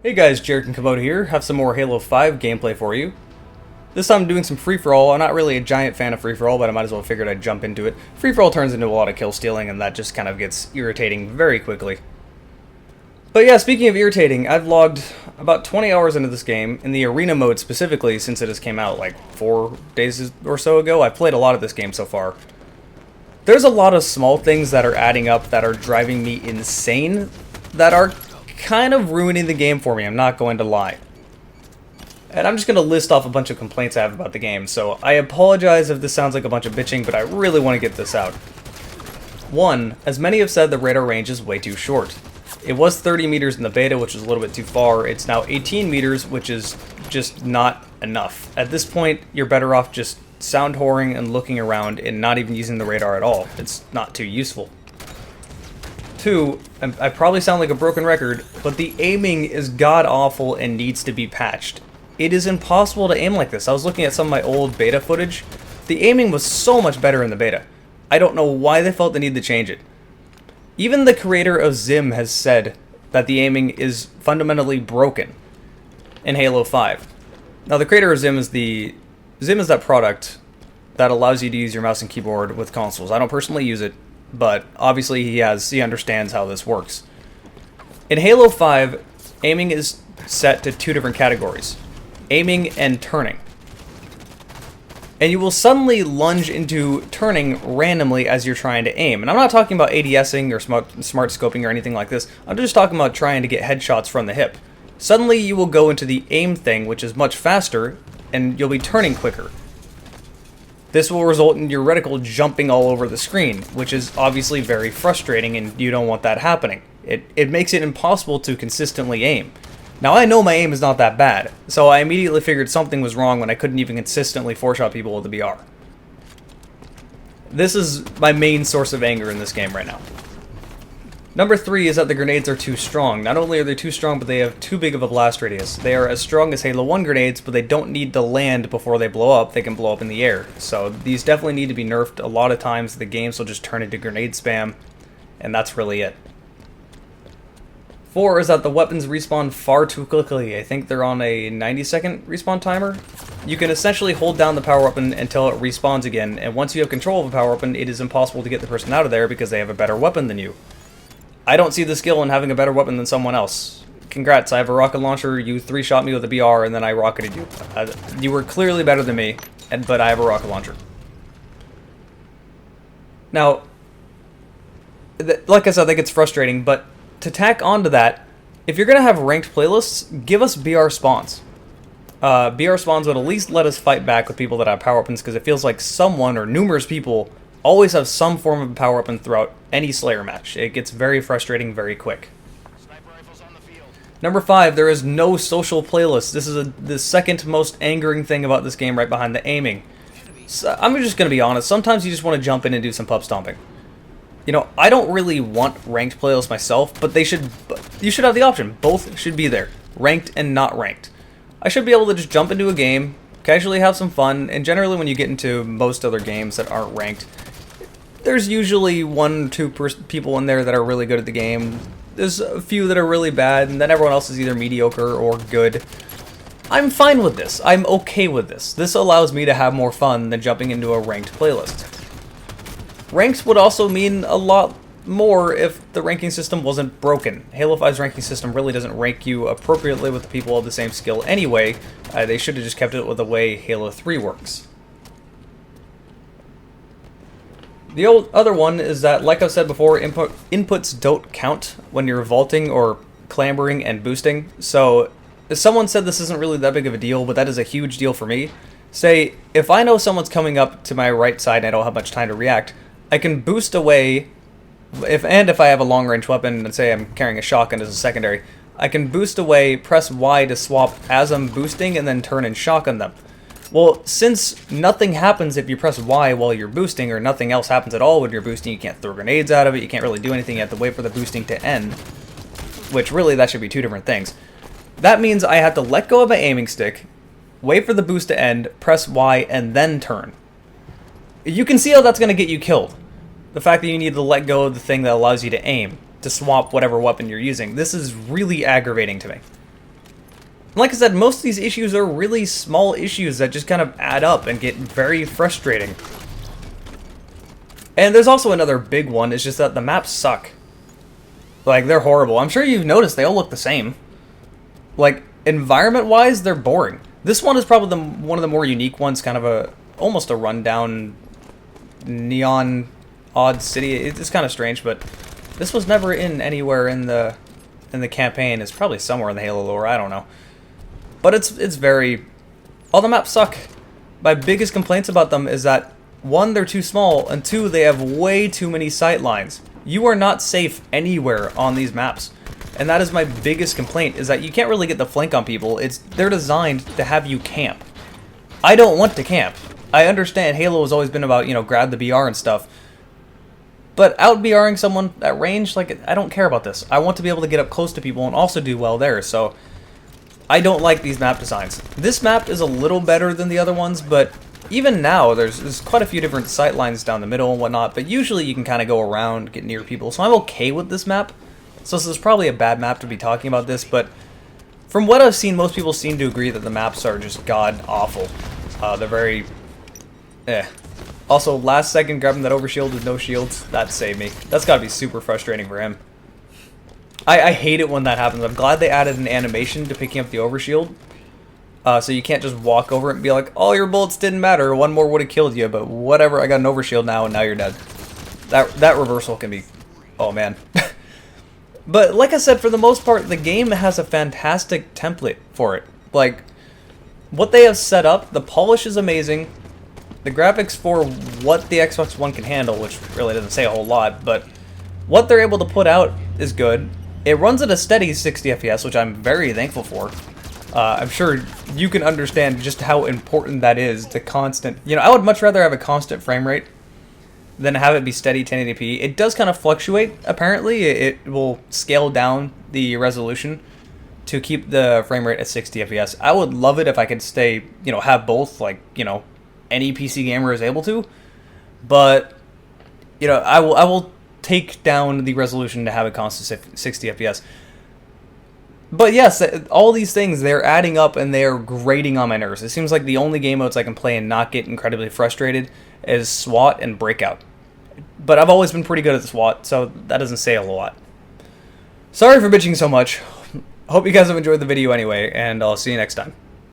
Hey guys, Jared and Komodo here. Have some more Halo 5 gameplay for you. This time I'm doing some free-for-all. I'm not really a giant fan of free-for-all, but I might as well figured I'd jump into it. Free-for-all turns into a lot of kill stealing, and that just kind of gets irritating very quickly. But yeah, speaking of irritating, I've logged about 20 hours into this game, in the arena mode specifically, since it has came out like 4 days or so ago. I've played a lot of this game so far. There's a lot of small things that are adding up that are driving me insane, that are kind of ruining the game for me, I'm not going to lie. And I'm just going to list off a bunch of complaints I have about the game, so I apologize if this sounds like a bunch of bitching, but I really want to get this out. 1. As many have said, the radar range is way too short. It was 30 meters in the beta, which is a little bit too far. It's now 18 meters, which is just not enough. At this point, you're better off just sound whoring and looking around and not even using the radar at all. It's not too useful. 2, I probably sound like a broken record, but the aiming is god-awful and needs to be patched. It is impossible to aim like this. I was looking at some of my old beta footage. The aiming was so much better in the beta. I don't know why they felt the need to change it. Even the creator of Zim has said that the aiming is fundamentally broken in Halo 5. Now, the creator of Zim is that product that allows you to use your mouse and keyboard with consoles. I don't personally use it, but obviously he understands how this works. In Halo 5, aiming is set to 2 different categories: aiming and turning. And you will suddenly lunge into turning randomly as you're trying to aim. And I'm not talking about ADSing or smart scoping or anything like this. I'm just talking about trying to get headshots from the hip. Suddenly you will go into the aim thing, which is much faster, and you'll be turning quicker. This will result in your reticle jumping all over the screen, which is obviously very frustrating, and you don't want that happening. It makes it impossible to consistently aim. Now, I know my aim is not that bad, so I immediately figured something was wrong when I couldn't even consistently 4-shot people with the BR. This is my main source of anger in this game right now. Number 3 is that the grenades are too strong. Not only are they too strong, but they have too big of a blast radius. They are as strong as Halo 1 grenades, but they don't need to land before they blow up. They can blow up in the air. So these definitely need to be nerfed. A lot of times the games will just turn into grenade spam, and that's really it. 4 is that the weapons respawn far too quickly. I think they're on a 90-second respawn timer. You can essentially hold down the power weapon until it respawns again, and once you have control of a power weapon, it is impossible to get the person out of there because they have a better weapon than you. I don't see the skill in having a better weapon than someone else. Congrats, I have a rocket launcher, you 3-shot me with a BR, and then I rocketed you. You were clearly better than me, but I have a rocket launcher. Now, like I said, I think it's frustrating, but to tack onto that, if you're going to have ranked playlists, give us BR spawns. BR spawns would at least let us fight back with people that have power weapons, because it feels like someone or numerous people always have some form of power weapon throughout any Slayer match. It gets very frustrating very quick. Number 5, there is no social playlist. This is the second most angering thing about this game, right behind the aiming. So, I'm just going to be honest, sometimes you just want to jump in and do some pub stomping. You know, I don't really want ranked playlists myself, but you should have the option. Both should be there, ranked and not ranked. I should be able to just jump into a game, casually have some fun, and generally when you get into most other games that aren't ranked, there's usually 1 or 2 people in there that are really good at the game. There's a few that are really bad, and then everyone else is either mediocre or good. I'm fine with this. I'm okay with this. This allows me to have more fun than jumping into a ranked playlist. Ranks would also mean a lot more if the ranking system wasn't broken. Halo 5's ranking system really doesn't rank you appropriately with the people of the same skill anyway. They should have just kept it with the way Halo 3 works. The other one is that, like I've said before, inputs don't count when you're vaulting or clambering and boosting. So, someone said this isn't really that big of a deal, but that is a huge deal for me. Say, if I know someone's coming up to my right side and I don't have much time to react, I can boost away, if I have a long-range weapon, and say I'm carrying a shotgun as a secondary, I can boost away, press Y to swap as I'm boosting, and then turn and shotgun them. Well, since nothing happens if you press Y while you're boosting, or nothing else happens at all when you're boosting, you can't throw grenades out of it, you can't really do anything, you have to wait for the boosting to end, which really that should be 2 different things. That means I have to let go of my aiming stick, wait for the boost to end, press Y, and then turn. You can see how that's going to get you killed. The fact that you need to let go of the thing that allows you to aim, to swap whatever weapon you're using. This is really aggravating to me. Like I said, most of these issues are really small issues that just kind of add up and get very frustrating. And there's also another big one, it's just that the maps suck. Like, they're horrible. I'm sure you've noticed they all look the same. Like, environment-wise, they're boring. This one is probably one of the more unique ones, kind of almost a rundown, neon, odd city. It's kind of strange, but this was never in anywhere in the campaign. It's probably somewhere in the Halo lore, I don't know. But it's very... all the maps suck. My biggest complaints about them is that, one, they're too small, and two, they have way too many sight lines. You are not safe anywhere on these maps. And that is my biggest complaint, is that you can't really get the flank on people. They're designed to have you camp. I don't want to camp. I understand Halo has always been about, you know, grab the BR and stuff. But out BRing someone at range, like, I don't care about this. I want to be able to get up close to people and also do well there, so... I don't like these map designs. This map is a little better than the other ones, but even now, there's quite a few different sight lines down the middle and whatnot, but usually you can kind of go around, get near people, so I'm okay with this map. So this is probably a bad map to be talking about this, but from what I've seen, most people seem to agree that the maps are just god-awful. They're very... Also, last second grabbing that overshield with no shields, that saved me. That's gotta be super frustrating for him. I hate it when that happens. I'm glad they added an animation to picking up the overshield. So you can't just walk over it and be like, oh, your bullets didn't matter, one more would have killed you, but whatever, I got an overshield now and now you're dead. That reversal can be... oh man. But like I said, for the most part, the game has a fantastic template for it. Like, what they have set up, the polish is amazing. The graphics for what the Xbox One can handle, which really doesn't say a whole lot, but what they're able to put out is good. It runs at a steady 60 FPS, which I'm very thankful for. I'm sure you can understand just how important that is, the constant... you know, I would much rather have a constant frame rate than have it be steady 1080p. It does kind of fluctuate, apparently. It will scale down the resolution to keep the frame rate at 60 FPS. I would love it if I could stay, you know, have both, like, you know, any PC gamer is able to. But, you know, I will take down the resolution to have a constant 60 FPS. But yes, all these things, they're adding up and they're grating on my nerves. It seems like the only game modes I can play and not get incredibly frustrated is SWAT and Breakout. But I've always been pretty good at SWAT, so that doesn't say a whole lot. Sorry for bitching so much. Hope you guys have enjoyed the video anyway, and I'll see you next time.